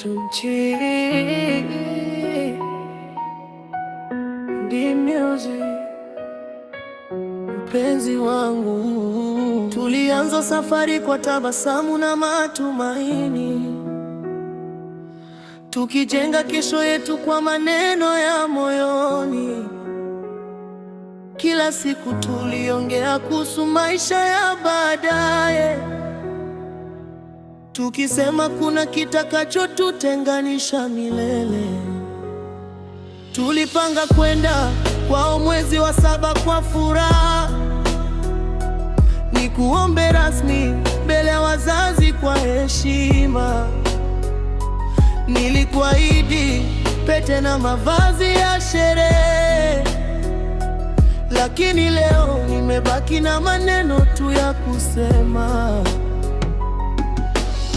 Tunchi D-Music, mpenzi wangu, tulianza safari kwa tabasamu na matumaini, tukijenga kesho yetu kwa maneno ya moyoni. Kila siku tuliongea kuhusu maisha ya baadaye, tukisema kuna kitakachotutenganisha milele. Tulipanga kwenda kwao mwezi wa 7 kwa furaha, nikuombe rasmi mbele ya wazazi kwa heshima. Nilikuahidi pete na mavazi ya sherehe, lakini leo nimebaki na maneno tu ya kusema.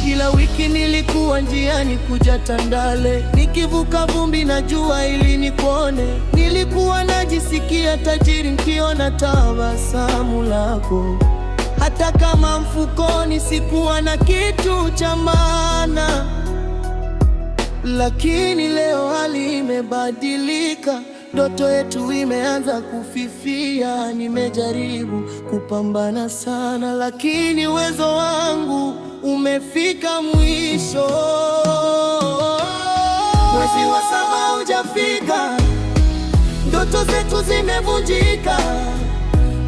Kila wiki nilikuwa njiani kuja Tandale, nikivuka vumbi na jua ili nikuone. Nilikuwa najisikia tajiri nikiona tabasamu lako, hata kama mfukoni sikuwa na kitu cha maana. Lakini leo hali imebadilika, ndoto yetu imeanza kufifia. Nimejaribu kupambana sana, lakini uwezo wangu umefika mwisho. Mwezi wa 7 hujafika, ndoto zetu zimevunjika.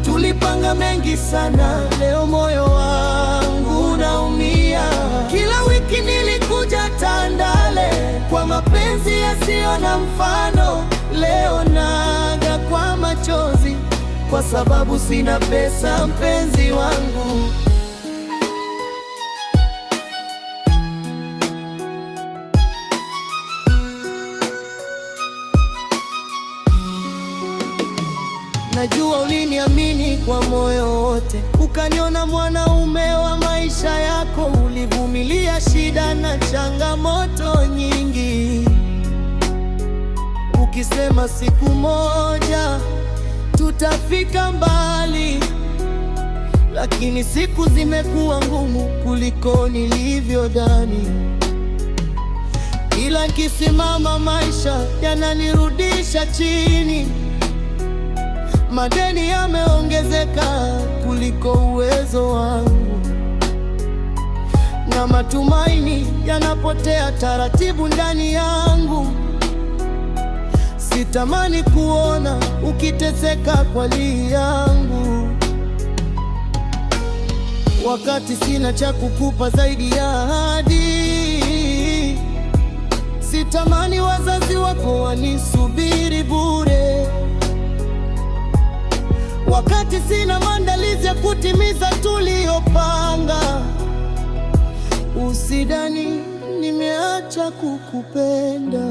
Tulipanga mengi sana, leo moyo wangu unaumia. Kila wiki nilikuja Tandale kwa mapenzi yasiyo na mfano. Leo naga kwa machozi kwa sababu sina pesa, mpenzi wangu. Najua uliniamini kwa moyo wote, ukaniona mwanaume wa maisha yako. Ulivumilia shida na changamoto nyingi, ukisema siku moja tutafika mbali. Lakini siku zimekuwa ngumu kuliko nilivyodhani. Ila nikisimama maisha yananirudisha chini. Madeni yameongezeka kuliko uwezo wangu, na matumaini yanapotea taratibu ndani yangu. Sitamani kuona ukiteseka kwa ajili yangu, wakati sina cha kukupa zaidi ya ahadi. Sitamani wazazi wako wanisubiri bure, wakati sina maandalizi ya kutimiza tuliyopanga. Usidhani nimeacha kukupenda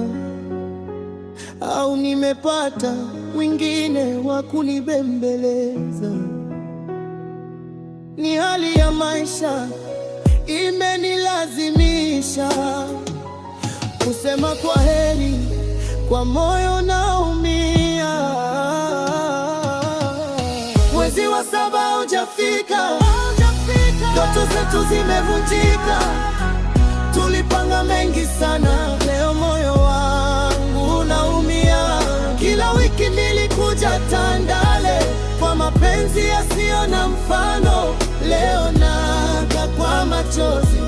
au nimepata mwingine wa kunibembeleza. Ni hali ya maisha imenilazimisha kusema kwa heri, kwa moyo naumia. Mwezi wa 7 hujafika, ndoto zetu zimevunjika. Tulipanga mengi sana, leo moyo wangu unaumia. Kila wiki nilikuja Tandale kwa mapenzi yasiyo na mfano. Leo naga kwa machozi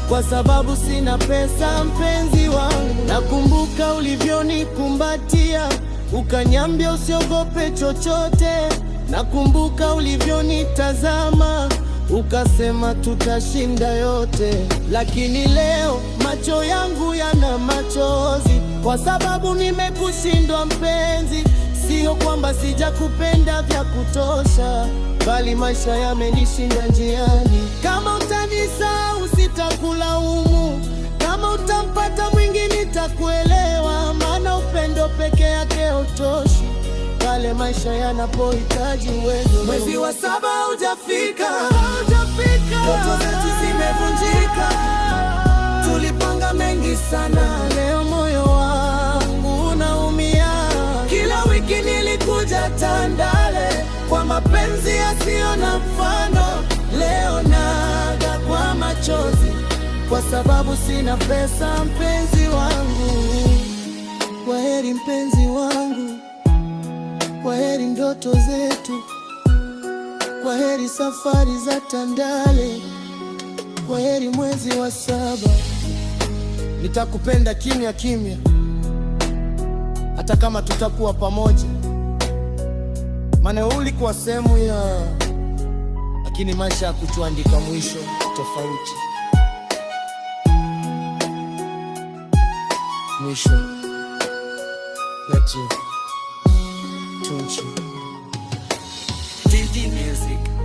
kwa sababu sina pesa, mpenzi wangu. Nakumbuka ulivyonikumbatia, ukaniambia usiogope chochote. Nakumbuka ulivyonitazama, ukasema tutashinda yote. Lakini leo macho yangu yana machozi kwa sababu nimekushindwa, mpenzi. Sio kwamba sijakupenda vya kutosha, bali maisha yamenishinda njiani. Kama utanisahau sitakulaumu, kama utampata mwingine nitakuelewa. Maana upendo peke yake hautoshi pale maisha yanapohitaji uwezo. Mwezi wa 7 hujafika, ndoto zetu zimevunjika. Tulipanga mengi sana, leo moyo wangu unaumia. Kila wiki nilikuja Tandale kwa mapenzi yasiyo na mfano. Leo naga kwa machozi kwa sababu sina pesa. Mpenzi wangu, kwaheri mpenzi wangu, kwaheri ndoto zetu, kwaheri safari za Tandale, kwaheri mwezi wa 7. Nitakupenda kimya kimya, hata kama tutakuwa pamoja, maana ulikuwa sehemu ya, lakini maisha ya kutuandika mwisho tofauti. Mwisho wetu Tunchi. DD Music.